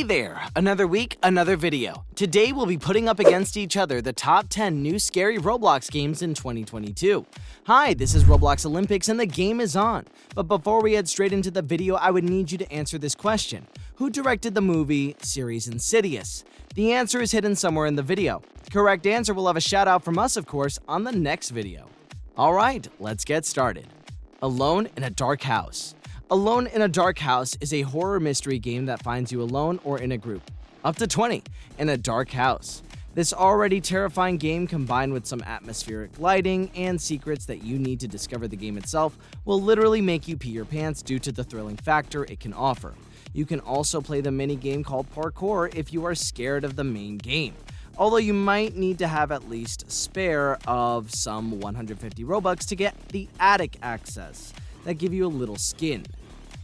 Hey there! Another week, another video. Today we'll be putting up against each other the top 10 new scary Roblox games in 2022. Hi, this is Roblox Olympics and the game is on. But before we head straight into the video, I would need you to answer this question. Who directed the movie series Insidious? The answer is hidden somewhere in the video. The correct answer will have a shout out from us, of course, on the next video. Alright, let's get started. Alone in a Dark House. Alone in a Dark House is a horror mystery game that finds you alone or in a group, up to 20, in a dark house. This already terrifying game, combined with some atmospheric lighting and secrets that you need to discover the game itself, will literally make you pee your pants due to the thrilling factor it can offer. You can also play the mini game called Parkour if you are scared of the main game, although you might need to have at least spare of some 150 Robux to get the attic access that give you a little skin.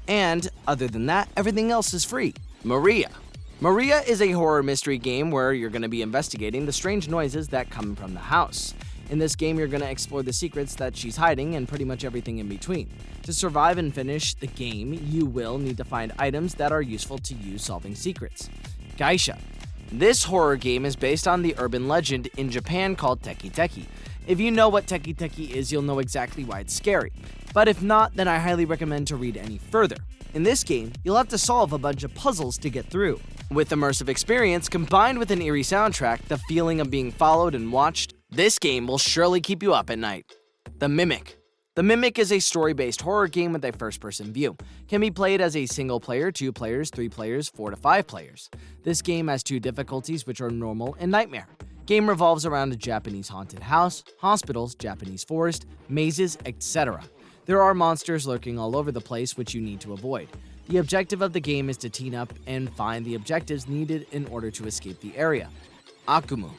And other than that, everything else is free. Maria. Maria is a horror mystery game where you're going to be investigating the strange noises that come from the house. In this game, you're going to explore the secrets that she's hiding and pretty much everything in between. To survive and finish the game, you will need to find items that are useful to you solving secrets. Geisha. This horror game is based on the urban legend in Japan called Teki Teki. If you know what Teki Teki is, you'll know exactly why it's scary. But if not, then I highly recommend to read any further. In this game, you'll have to solve a bunch of puzzles to get through. With immersive experience combined with an eerie soundtrack, the feeling of being followed and watched, this game will surely keep you up at night. The Mimic. The Mimic is a story-based horror game with a first-person view. Can be played as a single player, 2 players, 3 players, 4 to 5 players. This game has 2 difficulties, which are normal and nightmare. Game revolves around a Japanese haunted house, hospitals, Japanese forest, mazes, etc. There are monsters lurking all over the place which you need to avoid. The objective of the game is to team up and find the objectives needed in order to escape the area. Akumu.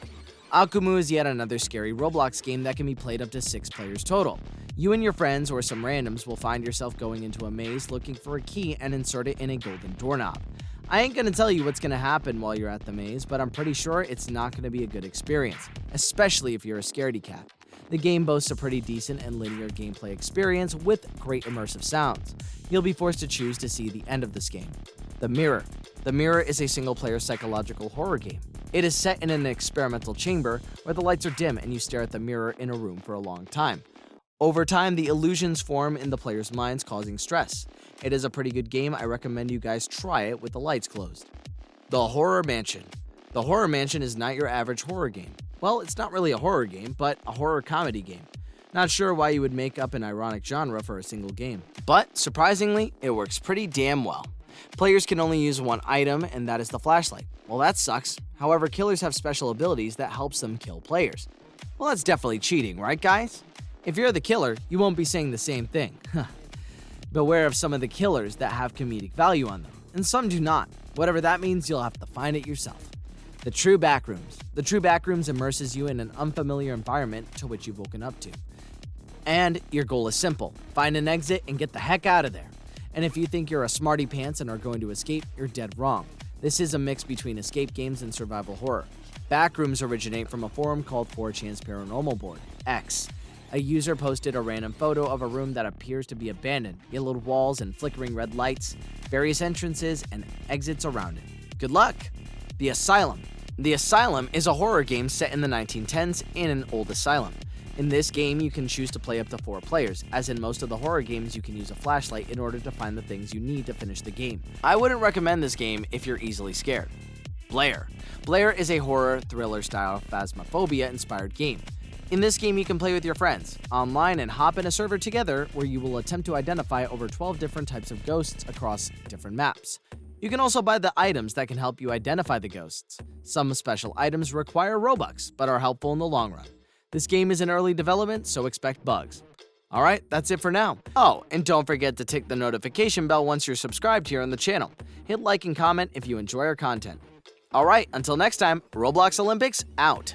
Akumu is yet another scary Roblox game that can be played up to 6 players total. You and your friends or some randoms will find yourself going into a maze looking for a key and insert it in a golden doorknob. I ain't gonna tell you what's gonna happen while you're at the maze, but I'm pretty sure it's not gonna be a good experience, especially if you're a scaredy cat. The game boasts a pretty decent and linear gameplay experience with great immersive sounds. You'll be forced to choose to see the end of this game. The Mirror. The Mirror is a single-player psychological horror game. It is set in an experimental chamber where the lights are dim and you stare at the mirror in a room for a long time. Over time, the illusions form in the player's minds, causing stress. It is a pretty good game. I recommend you guys try it with the lights closed. The Horror Mansion. The Horror Mansion is not your average horror game. Well, it's not really a horror game, but a horror comedy game. Not sure why you would make up an ironic genre for a single game. But, surprisingly, it works pretty damn well. Players can only use one item, and that is the flashlight. Well, that sucks. However, killers have special abilities that helps them kill players. Well, that's definitely cheating, right guys? If you're the killer, you won't be saying the same thing. Beware of some of the killers that have comedic value on them, and some do not. Whatever that means, you'll have to find it yourself. The True Backrooms. The True Backrooms immerses you in an unfamiliar environment to which you've woken up to. And your goal is simple. Find an exit and get the heck out of there. And if you think you're a smarty pants and are going to escape, you're dead wrong. This is a mix between escape games and survival horror. Backrooms originate from a forum called 4chan's Paranormal Board, X. A user posted a random photo of a room that appears to be abandoned, yellowed walls and flickering red lights, various entrances and exits around it. Good luck! The Asylum. The Asylum is a horror game set in the 1910s in an old asylum. In this game, you can choose to play up to 4 players. As in most of the horror games, you can use a flashlight in order to find the things you need to finish the game. I wouldn't recommend this game if you're easily scared. Blair. Blair is a horror thriller-style phasmophobia-inspired game. In this game, you can play with your friends online and hop in a server together where you will attempt to identify over 12 different types of ghosts across different maps. You can also buy the items that can help you identify the ghosts. Some special items require Robux, but are helpful in the long run. This game is in early development, so expect bugs. Alright, that's it for now. Oh, and don't forget to tick the notification bell once you're subscribed here on the channel. Hit like and comment if you enjoy our content. Alright, until next time, Roblox Olympics out.